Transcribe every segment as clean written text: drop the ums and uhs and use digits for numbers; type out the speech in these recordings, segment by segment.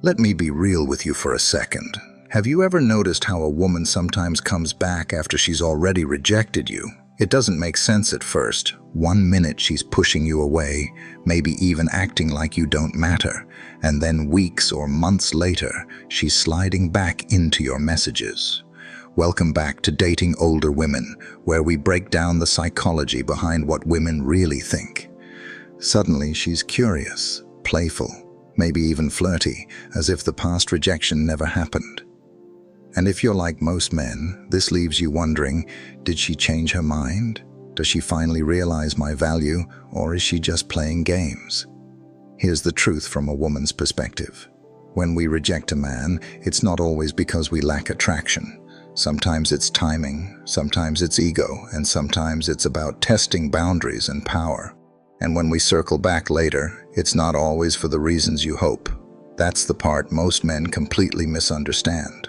Let me be real with you for a second. Have you ever noticed how a woman sometimes comes back after she's already rejected you? It doesn't make sense at first. 1 minute she's pushing you away, maybe even acting like you don't matter, and then weeks or months later, she's sliding back into your messages. Welcome back to Dating Older Women, where we break down the psychology behind what women really think. Suddenly she's curious, playful, maybe even flirty, as if the past rejection never happened. And if you're like most men, this leaves you wondering, did she change her mind? Does she finally realize my value, or is she just playing games? Here's the truth from a woman's perspective. When we reject a man, it's not always because we lack attraction. Sometimes it's timing, sometimes it's ego, and sometimes it's about testing boundaries and power. And when we circle back later, it's not always for the reasons you hope. That's the part most men completely misunderstand.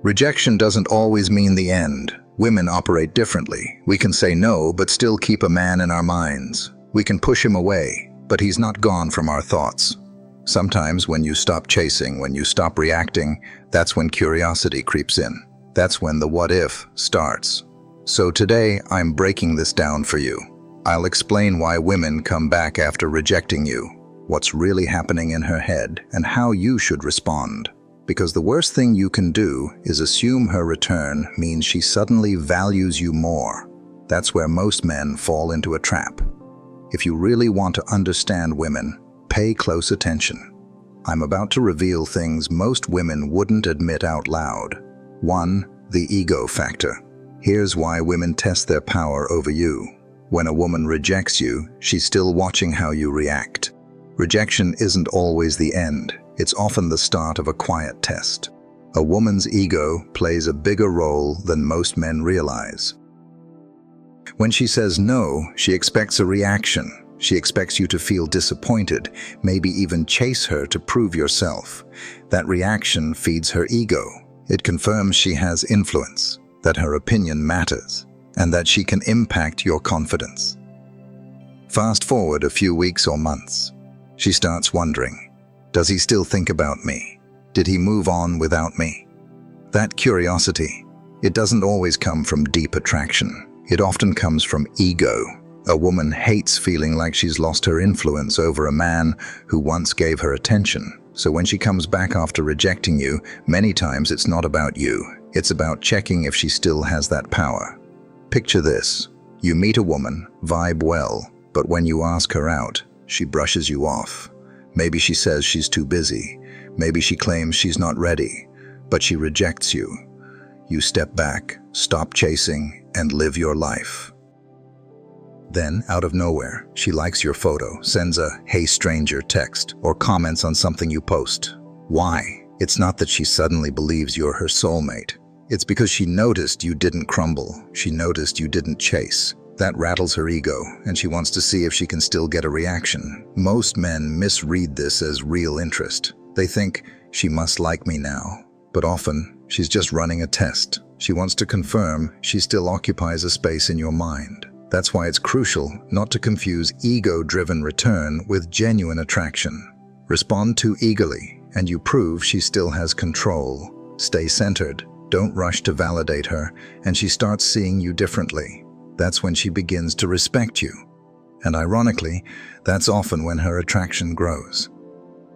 Rejection doesn't always mean the end. Women operate differently. We can say no, but still keep a man in our minds. We can push him away, but he's not gone from our thoughts. Sometimes when you stop chasing, when you stop reacting, that's when curiosity creeps in. That's when the what if starts. So today, I'm breaking this down for you. I'll explain why women come back after rejecting you, what's really happening in her head, and how you should respond. Because the worst thing you can do is assume her return means she suddenly values you more. That's where most men fall into a trap. If you really want to understand women, pay close attention. I'm about to reveal things most women wouldn't admit out loud. 1. The ego factor. Here's why women test their power over you. When a woman rejects you, she's still watching how you react. Rejection isn't always the end. It's often the start of a quiet test. A woman's ego plays a bigger role than most men realize. When she says no, she expects a reaction. She expects you to feel disappointed, maybe even chase her to prove yourself. That reaction feeds her ego. It confirms she has influence, that her opinion matters, and that she can impact your confidence. Fast forward a few weeks or months. She starts wondering, does he still think about me? Did he move on without me? That curiosity, it doesn't always come from deep attraction. It often comes from ego. A woman hates feeling like she's lost her influence over a man who once gave her attention. So when she comes back after rejecting you, many times it's not about you. It's about checking if she still has that power. Picture this. You meet a woman, vibe well, but when you ask her out, she brushes you off. Maybe she says she's too busy. Maybe she claims she's not ready, but she rejects you. You step back, stop chasing, and live your life. Then, out of nowhere, she likes your photo, sends a "Hey stranger" text, or comments on something you post. Why? It's not that she suddenly believes you're her soulmate. It's because she noticed you didn't crumble. She noticed you didn't chase. That rattles her ego, and she wants to see if she can still get a reaction. Most men misread this as real interest. They think, she must like me now. But often, she's just running a test. She wants to confirm she still occupies a space in your mind. That's why it's crucial not to confuse ego-driven return with genuine attraction. Respond too eagerly, and you prove she still has control. Stay centered. Don't rush to validate her, and she starts seeing you differently. That's when she begins to respect you. And ironically, that's often when her attraction grows.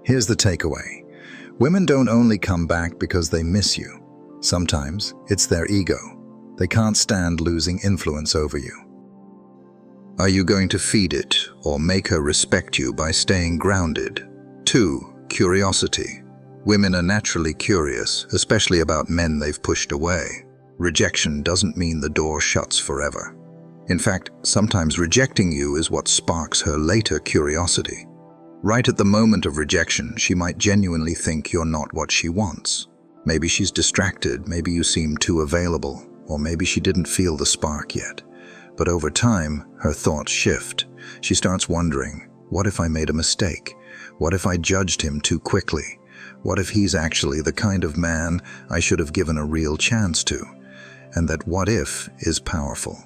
Here's the takeaway. Women don't only come back because they miss you. Sometimes it's their ego. They can't stand losing influence over you. Are you going to feed it or make her respect you by staying grounded? 2. Curiosity. Women are naturally curious, especially about men they've pushed away. Rejection doesn't mean the door shuts forever. In fact, sometimes rejecting you is what sparks her later curiosity. Right at the moment of rejection, she might genuinely think you're not what she wants. Maybe she's distracted, maybe you seem too available, or maybe she didn't feel the spark yet. But over time, her thoughts shift. She starts wondering, what if I made a mistake? What if I judged him too quickly? What if he's actually the kind of man I should have given a real chance to? And that what if is powerful.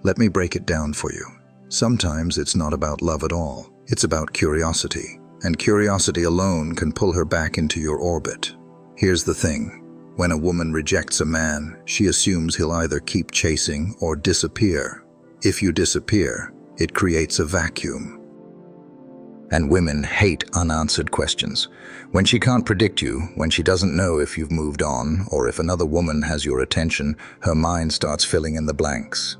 Let me break it down for you. Sometimes it's not about love at all. It's about curiosity. and curiosity alone can pull her back into your orbit. Here's the thing. When a woman rejects a man, she assumes he'll either keep chasing or disappear. If you disappear, it creates a vacuum. And women hate unanswered questions. When she can't predict you, when she doesn't know if you've moved on or if another woman has your attention, her mind starts filling in the blanks.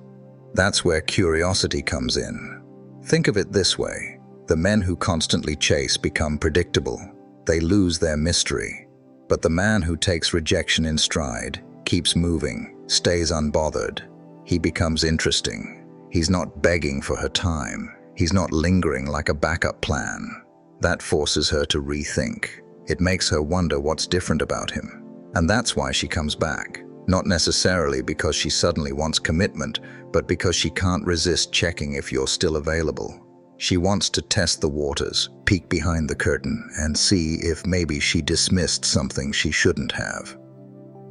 That's where curiosity comes in. Think of it this way. The men who constantly chase become predictable. They lose their mystery. But the man who takes rejection in stride, keeps moving, stays unbothered, he becomes interesting. He's not begging for her time. He's not lingering like a backup plan. That forces her to rethink. It makes her wonder what's different about him. And that's why she comes back. Not necessarily because she suddenly wants commitment, but because she can't resist checking if you're still available. She wants to test the waters, peek behind the curtain, and see if maybe she dismissed something she shouldn't have.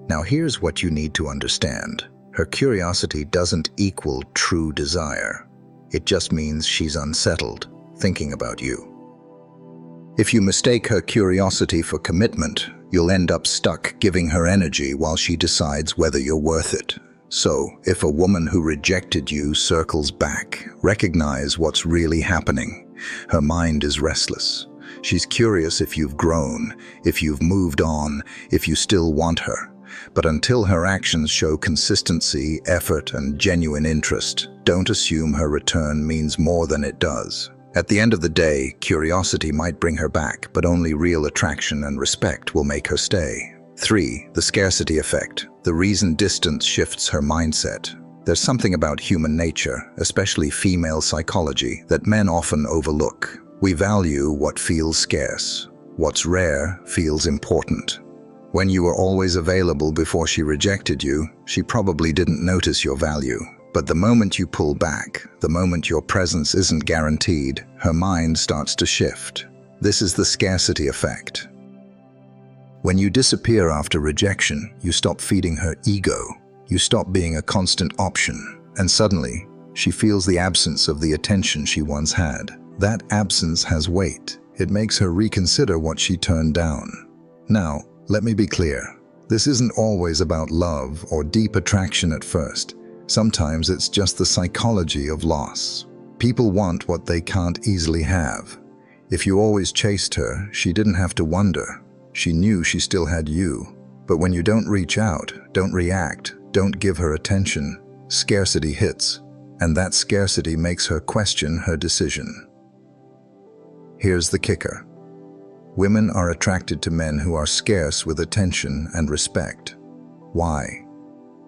Now here's what you need to understand. Her curiosity doesn't equal true desire. It just means she's unsettled, thinking about you. If you mistake her curiosity for commitment, you'll end up stuck giving her energy while she decides whether you're worth it. So, if a woman who rejected you circles back, recognize what's really happening. Her mind is restless. She's curious if you've grown, if you've moved on, if you still want her. But until her actions show consistency, effort, and genuine interest, don't assume her return means more than it does. At the end of the day, curiosity might bring her back, but only real attraction and respect will make her stay. 3. The scarcity effect. The reason distance shifts her mindset. There's something about human nature, especially female psychology, that men often overlook. We value what feels scarce. What's rare feels important. When you were always available before she rejected you, she probably didn't notice your value. But the moment you pull back, the moment your presence isn't guaranteed, her mind starts to shift. This is the scarcity effect. When you disappear after rejection, you stop feeding her ego. You stop being a constant option. And suddenly, she feels the absence of the attention she once had. That absence has weight. It makes her reconsider what she turned down. Now, let me be clear. This isn't always about love or deep attraction at first. Sometimes it's just the psychology of loss. People want what they can't easily have. If you always chased her, she didn't have to wonder. She knew she still had you. But when you don't reach out, don't react, don't give her attention, scarcity hits. And that scarcity makes her question her decision. Here's the kicker. Women are attracted to men who are scarce with attention and respect. Why?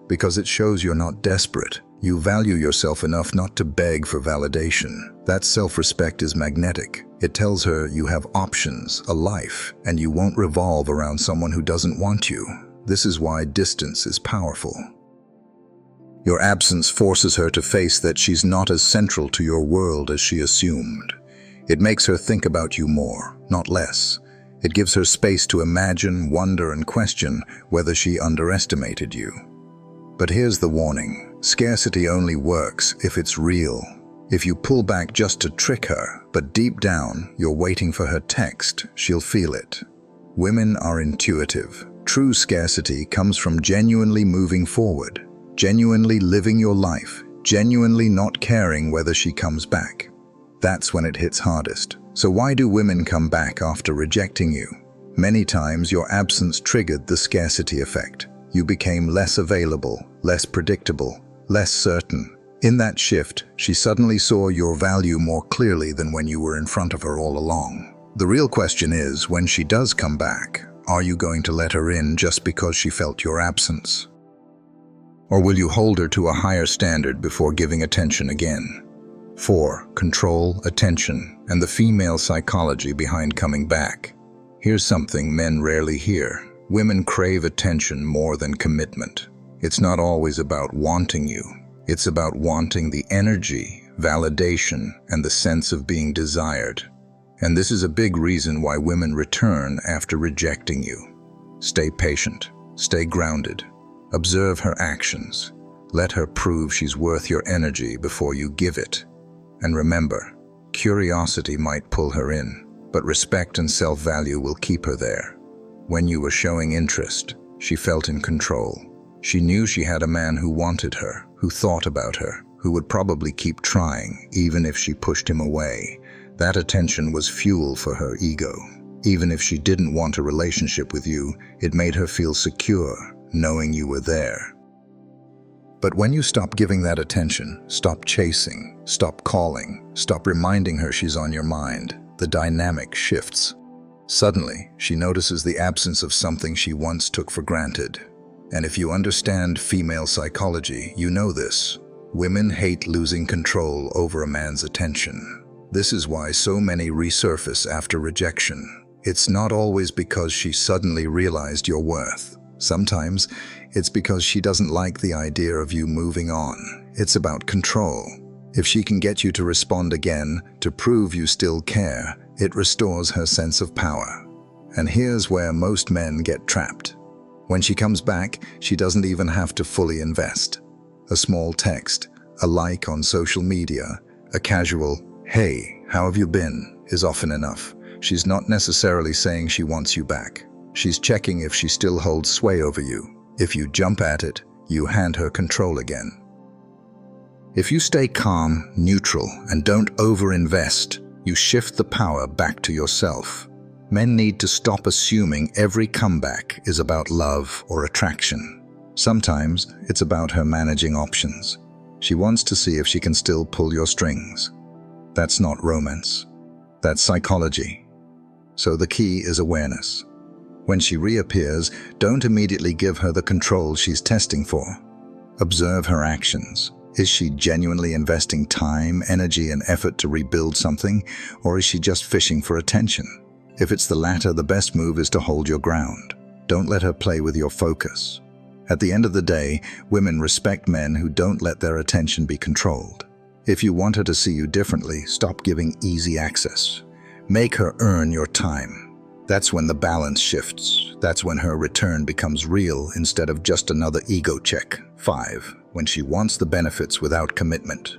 Because it shows you're not desperate. You value yourself enough not to beg for validation. That self-respect is magnetic. It tells her you have options, a life, and you won't revolve around someone who doesn't want you. This is why distance is powerful. Your absence forces her to face that she's not as central to your world as she assumed. It makes her think about you more, not less. It gives her space to imagine, wonder, and question whether she underestimated you. But here's the warning. Scarcity only works if it's real. If you pull back just to trick her, but deep down you're waiting for her text, she'll feel it. Women are intuitive. True scarcity comes from genuinely moving forward, genuinely living your life, genuinely not caring whether she comes back. That's when it hits hardest. So why do women come back after rejecting you? Many times your absence triggered the scarcity effect. You became less available, less predictable, less certain. In that shift, she suddenly saw your value more clearly than when you were in front of her all along. The real question is, when she does come back, are you going to let her in just because she felt your absence? Or will you hold her to a higher standard before giving attention again? 4. Control, attention, and the female psychology behind coming back. Here's something men rarely hear. Women crave attention more than commitment. It's not always about wanting you. It's about wanting the energy, validation, and the sense of being desired. And this is a big reason why women return after rejecting you. Stay patient. Stay grounded. Observe her actions. Let her prove she's worth your energy before you give it. And remember, curiosity might pull her in, but respect and self-value will keep her there. When you were showing interest, she felt in control. She knew she had a man who wanted her, who thought about her, who would probably keep trying, even if she pushed him away. That attention was fuel for her ego. Even if she didn't want a relationship with you, it made her feel secure, knowing you were there. But when you stop giving that attention, stop chasing, stop calling, stop reminding her she's on your mind, the dynamic shifts. Suddenly, she notices the absence of something she once took for granted. And if you understand female psychology, you know this. Women hate losing control over a man's attention. This is why so many resurface after rejection. It's not always because she suddenly realized your worth. Sometimes, it's because she doesn't like the idea of you moving on. It's about control. If she can get you to respond again, to prove you still care, it restores her sense of power. And here's where most men get trapped. When she comes back, she doesn't even have to fully invest. A small text, a like on social media, a casual, "Hey, how have you been?" is often enough. She's not necessarily saying she wants you back. She's checking if she still holds sway over you. If you jump at it, you hand her control again. If you stay calm, neutral, and don't overinvest, you shift the power back to yourself. Men need to stop assuming every comeback is about love or attraction. Sometimes it's about her managing options. She wants to see if she can still pull your strings. That's not romance. That's psychology. So the key is awareness. When she reappears, don't immediately give her the control she's testing for. Observe her actions. Is she genuinely investing time, energy, and effort to rebuild something, or is she just fishing for attention? If it's the latter, the best move is to hold your ground. Don't let her play with your focus. At the end of the day, women respect men who don't let their attention be controlled. If you want her to see you differently, stop giving easy access. Make her earn your time. That's when the balance shifts. That's when her return becomes real instead of just another ego check. 5. When she wants the benefits without commitment.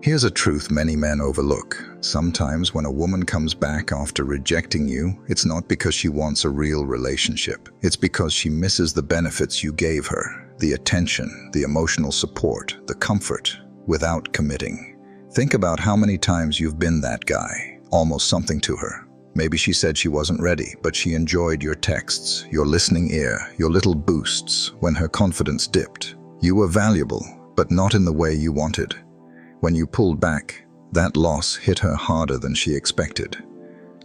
Here's a truth many men overlook. Sometimes when a woman comes back after rejecting you, it's not because she wants a real relationship. It's because she misses the benefits you gave her, the attention, the emotional support, the comfort, without committing. Think about how many times you've been that guy, almost something to her. Maybe she said she wasn't ready, but she enjoyed your texts, your listening ear, your little boosts when her confidence dipped. You were valuable, but not in the way you wanted. When you pulled back, that loss hit her harder than she expected.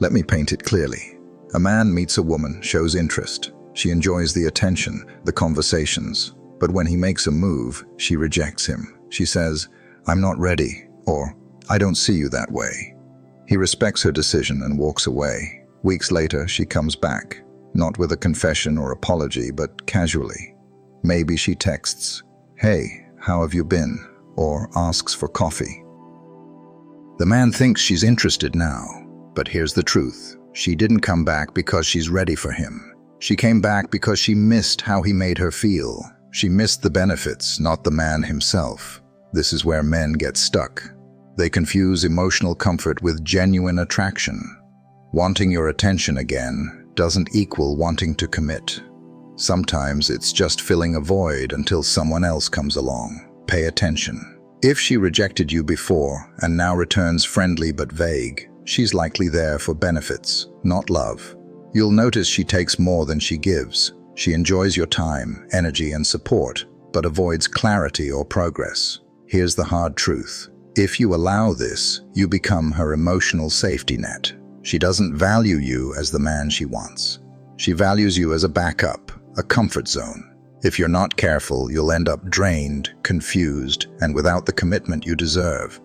Let me paint it clearly. A man meets a woman, shows interest. She enjoys the attention, the conversations. But when he makes a move, she rejects him. She says, "I'm not ready," or "I don't see you that way." He respects her decision and walks away. Weeks later, she comes back, not with a confession or apology, but casually. Maybe she texts, "Hey, how have you been?" or asks for coffee. The man thinks she's interested now, but here's the truth. She didn't come back because she's ready for him. She came back because she missed how he made her feel. She missed the benefits, not the man himself. This is where men get stuck. They confuse emotional comfort with genuine attraction. Wanting your attention again doesn't equal wanting to commit. Sometimes it's just filling a void until someone else comes along. Pay attention. If she rejected you before and now returns friendly but vague, she's likely there for benefits, not love. You'll notice she takes more than she gives. She enjoys your time, energy, and support, but avoids clarity or progress. Here's the hard truth. If you allow this, you become her emotional safety net. She doesn't value you as the man she wants. She values you as a backup, a comfort zone. If you're not careful, you'll end up drained, confused, and without the commitment you deserve.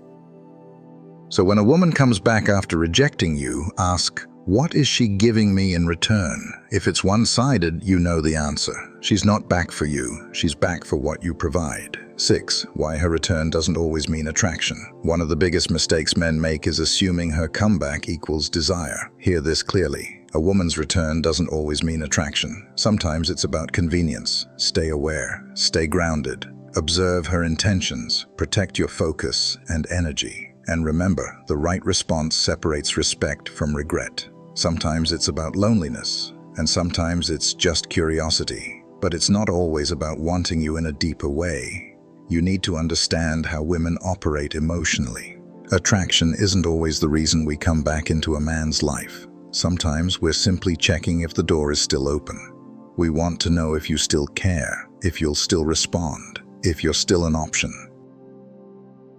So when a woman comes back after rejecting you, ask, what is she giving me in return? If it's one-sided, you know the answer. She's not back for you. She's back for what you provide. 6. Why her return doesn't always mean attraction. One of the biggest mistakes men make is assuming her comeback equals desire. Hear this clearly. A woman's return doesn't always mean attraction. Sometimes it's about convenience. Stay aware. Stay grounded. Observe her intentions. Protect your focus and energy. And remember, the right response separates respect from regret. Sometimes it's about loneliness, and sometimes it's just curiosity. But it's not always about wanting you in a deeper way. You need to understand how women operate emotionally. Attraction isn't always the reason we come back into a man's life. Sometimes we're simply checking if the door is still open. We want to know if you still care, if you'll still respond, if you're still an option.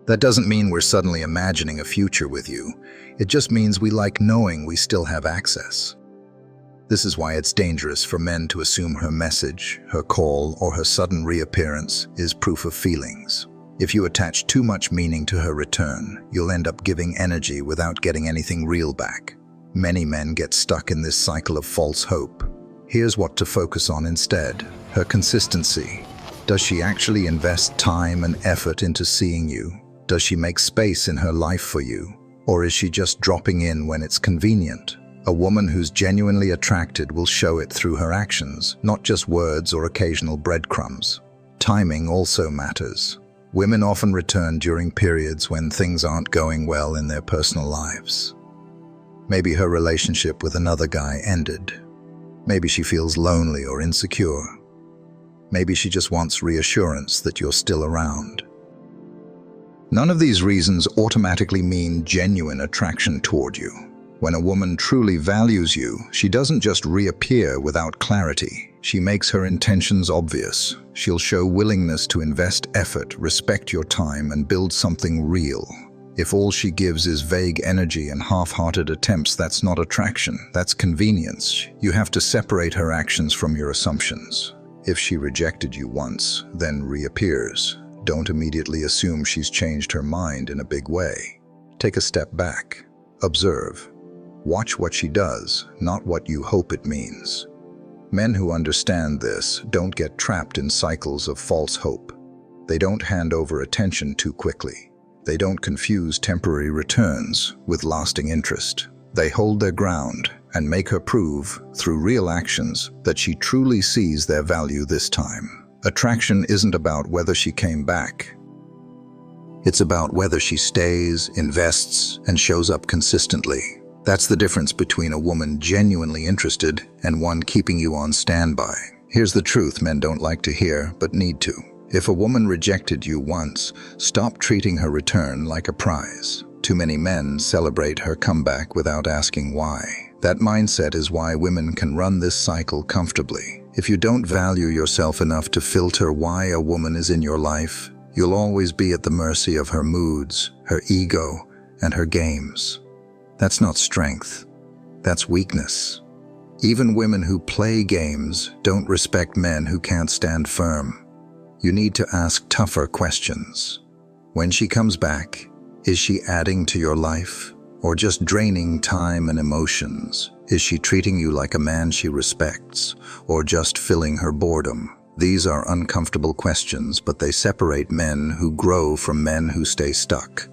That doesn't mean we're suddenly imagining a future with you. It just means we like knowing we still have access. This is why it's dangerous for men to assume her message, her call, or her sudden reappearance is proof of feelings. If you attach too much meaning to her return, you'll end up giving energy without getting anything real back. Many men get stuck in this cycle of false hope. Here's what to focus on instead: her consistency. Does she actually invest time and effort into seeing you? Does she make space in her life for you? Or is she just dropping in when it's convenient? A woman who's genuinely attracted will show it through her actions, not just words or occasional breadcrumbs. Timing also matters. Women often return during periods when things aren't going well in their personal lives. Maybe her relationship with another guy ended. Maybe she feels lonely or insecure. Maybe she just wants reassurance that you're still around. None of these reasons automatically mean genuine attraction toward you. When a woman truly values you, she doesn't just reappear without clarity. She makes her intentions obvious. She'll show willingness to invest effort, respect your time, and build something real. If all she gives is vague energy and half-hearted attempts, that's not attraction, that's convenience. You have to separate her actions from your assumptions. If she rejected you once, then reappears, don't immediately assume she's changed her mind in a big way. Take a step back. Observe. Watch what she does, not what you hope it means. Men who understand this don't get trapped in cycles of false hope. They don't hand over attention too quickly. They don't confuse temporary returns with lasting interest. They hold their ground and make her prove, through real actions, that she truly sees their value this time. Attraction isn't about whether she came back. It's about whether she stays, invests, and shows up consistently. That's the difference between a woman genuinely interested and one keeping you on standby. Here's the truth men don't like to hear, but need to. If a woman rejected you once, stop treating her return like a prize. Too many men celebrate her comeback without asking why. That mindset is why women can run this cycle comfortably. If you don't value yourself enough to filter why a woman is in your life, you'll always be at the mercy of her moods, her ego, and her games. That's not strength. That's weakness. Even women who play games don't respect men who can't stand firm. You need to ask tougher questions. When she comes back, is she adding to your life or just draining time and emotions? Is she treating you like a man she respects or just filling her boredom? These are uncomfortable questions, but they separate men who grow from men who stay stuck.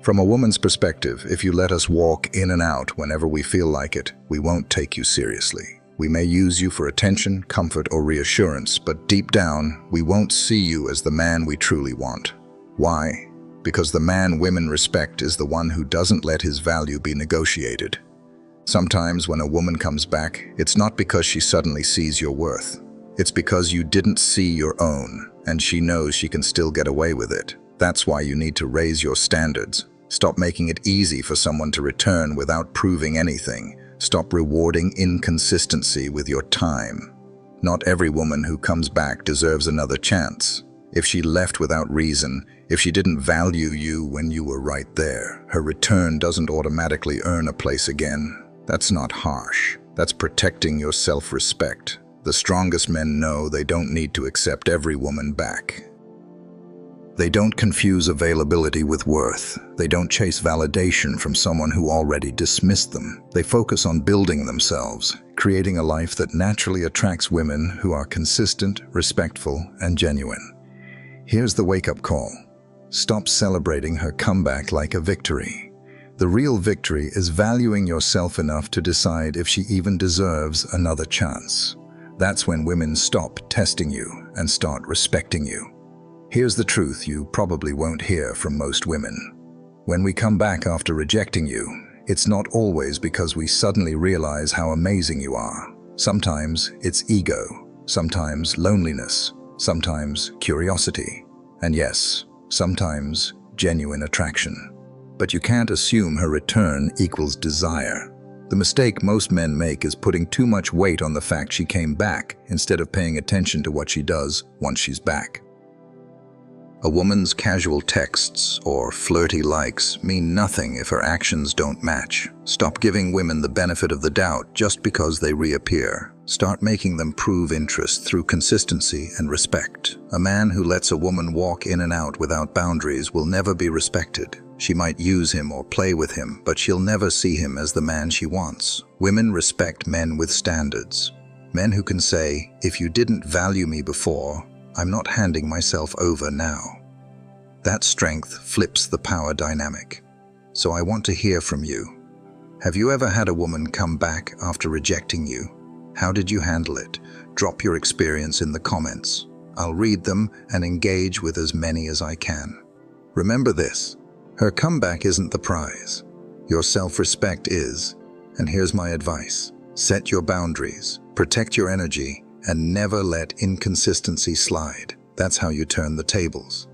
From a woman's perspective, if you let us walk in and out whenever we feel like it, we won't take you seriously. We may use you for attention, comfort, or reassurance, but deep down, we won't see you as the man we truly want. Why? Because the man women respect is the one who doesn't let his value be negotiated. Sometimes when a woman comes back, it's not because she suddenly sees your worth. It's because you didn't see your own, and she knows she can still get away with it. That's why you need to raise your standards. Stop making it easy for someone to return without proving anything. Stop rewarding inconsistency with your time. Not every woman who comes back deserves another chance. If she left without reason, if she didn't value you when you were right there, her return doesn't automatically earn a place again. That's not harsh. That's protecting your self-respect. The strongest men know they don't need to accept every woman back. They don't confuse availability with worth. They don't chase validation from someone who already dismissed them. They focus on building themselves, creating a life that naturally attracts women who are consistent, respectful, and genuine. Here's the wake-up call. Stop celebrating her comeback like a victory. The real victory is valuing yourself enough to decide if she even deserves another chance. That's when women stop testing you and start respecting you. Here's the truth you probably won't hear from most women. When we come back after rejecting you, it's not always because we suddenly realize how amazing you are. Sometimes it's ego, sometimes loneliness, sometimes curiosity, and yes, sometimes genuine attraction. But you can't assume her return equals desire. The mistake most men make is putting too much weight on the fact she came back instead of paying attention to what she does once she's back. A woman's casual texts or flirty likes mean nothing if her actions don't match. Stop giving women the benefit of the doubt just because they reappear. Start making them prove interest through consistency and respect. A man who lets a woman walk in and out without boundaries will never be respected. She might use him or play with him, but she'll never see him as the man she wants. Women respect men with standards. Men who can say, "If you didn't value me before, I'm not handing myself over now." That strength flips the power dynamic. So I want to hear from you. Have you ever had a woman come back after rejecting you? How did you handle it? Drop your experience in the comments. I'll read them and engage with as many as I can. Remember this, her comeback isn't the prize. Your self-respect is, and here's my advice. Set your boundaries, protect your energy, and never let inconsistency slide. That's how you turn the tables.